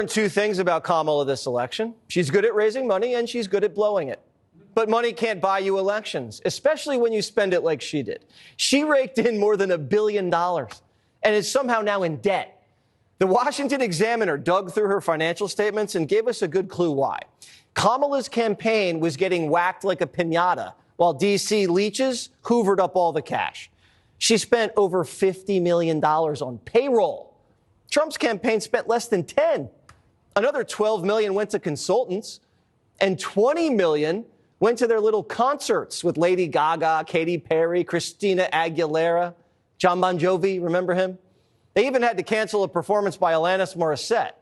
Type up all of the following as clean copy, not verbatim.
Two things about Kamala this election. She's good at raising money and she's good at blowing it. But money can't buy you elections, especially when you spend it like she did. She raked in more than $1 billion and is somehow now in debt. The Washington Examiner dug through her financial statements and gave us a good clue why. Kamala's campaign was getting whacked like a piñata while D.C. leeches hoovered up all the cash. She spent over $50 million on payroll. Trump's campaign spent less than 10. Another $12 million went to consultants, and $20 million went to their little concerts with Lady Gaga, Katy Perry, Christina Aguilera, John Bon Jovi, remember him? They even had to cancel a performance by Alanis Morissette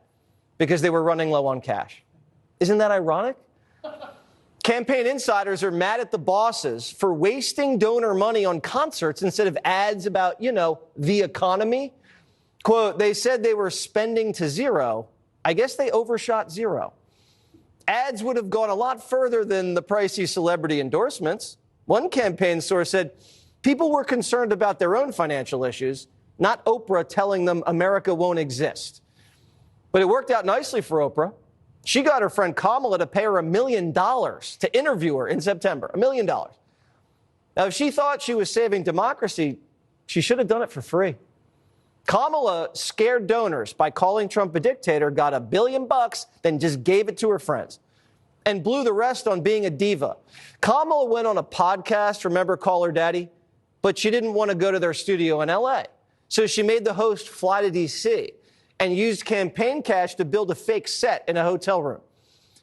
because they were running low on cash. Isn't that ironic? Campaign insiders are mad at the bosses for wasting donor money on concerts instead of ads about, the economy. Quote, they said they were spending to zero. I guess they overshot zero. Ads would have gone a lot further than the pricey celebrity endorsements. One campaign source said people were concerned about their own financial issues, not Oprah telling them America won't exist. But it worked out nicely for Oprah. She got her friend Kamala to pay her $1 million to interview her in September. $1 million. Now, if she thought she was saving democracy, she should have done it for free. Kamala scared donors by calling Trump a dictator, got $1 billion, then just gave it to her friends and blew the rest on being a diva. Kamala went on a podcast, remember Call Her Daddy? But she didn't want to go to their studio in L.A. So she made the host fly to D.C. and used campaign cash to build a fake set in a hotel room.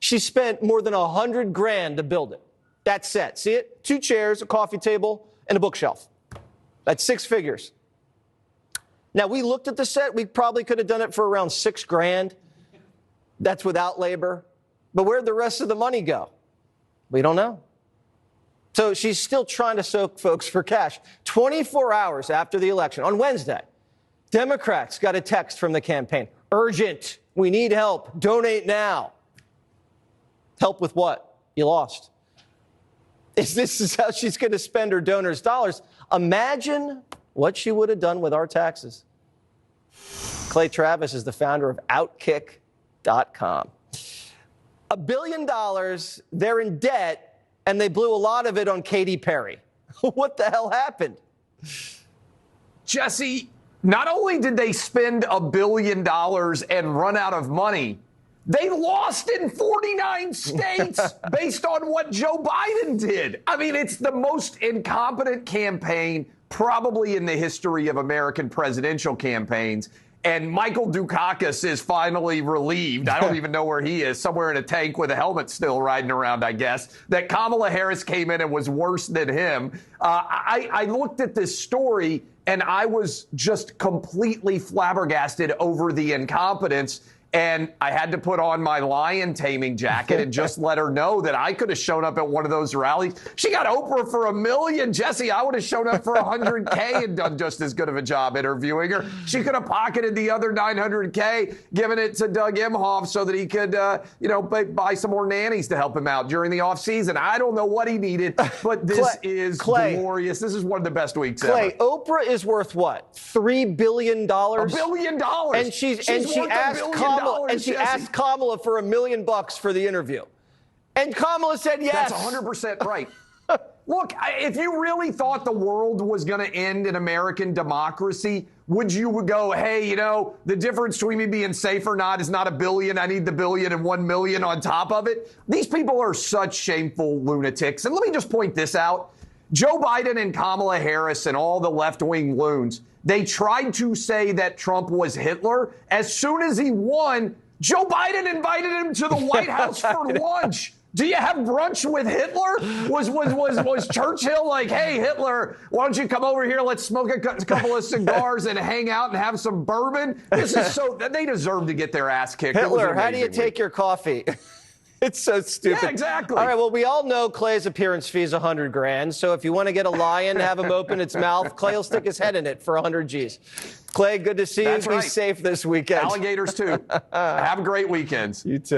She spent more than $100,000 to build it. That set, see it? 2 chairs, a coffee table, and a bookshelf. That's 6 figures. Now, we looked at the set. We probably could have done it for around $6,000. That's without labor. But where'd the rest of the money go? We don't know. So she's still trying to soak folks for cash. 24 hours after the election, on Wednesday, Democrats got a text from the campaign. Urgent. We need help. Donate now. Help with what? You lost. If this is how she's going to spend her donors' dollars, imagine what she would have done with our taxes. Clay Travis is the founder of Outkick.com. $1 billion, they're in debt, and they blew a lot of it on Katy Perry. What the hell happened? Jesse, not only did they spend $1 billion and run out of money, they lost in 49 states based on what Joe Biden did. I mean, it's the most incompetent campaign probably in the history of American presidential campaigns. And Michael Dukakis is finally relieved. I don't even know where he is, somewhere in a tank with a helmet still riding around, I guess, that Kamala Harris came in and was worse than him. I looked at this story and I was just completely flabbergasted over the incompetence. And I had to put on my lion taming jacket and just let her know that I could have shown up at one of those rallies. She got Oprah for $1 million. Jesse, I would have shown up for $100K and done just as good of a job interviewing her. She could have pocketed the other $900K, given it to Doug Emhoff so that he could, buy some more nannies to help him out during the offseason. I don't know what he needed, but this is glorious. This is one of the best weeks ever. Oprah is worth what? $3 billion? $1 billion. And she asked Kamala for $1 million for the interview. And Kamala said yes. That's 100% right. Look, if you really thought the world was going to end in American democracy, would you go, hey, the difference between me being safe or not is not $1 billion. I need the $1 billion and $1 million on top of it. These people are such shameful lunatics. And let me just point this out. Joe Biden and Kamala Harris and all the left-wing loons, they tried to say that Trump was Hitler. As soon as he won, Joe Biden invited him to the White House for lunch. Do you have brunch with Hitler? Was Churchill like, hey, Hitler, why don't you come over here? Let's smoke a couple of cigars and hang out and have some bourbon. This is they deserve to get their ass kicked. Hitler, how do you take your coffee? It's so stupid. Yeah, exactly. All right, well, we all know Clay's appearance fee is $100,000. So if you want to get a lion, have him open its mouth, Clay will stick his head in it for 100 G's. Clay, good to see you. That's right. Be safe this weekend. Alligators, too. Have great weekends. You too.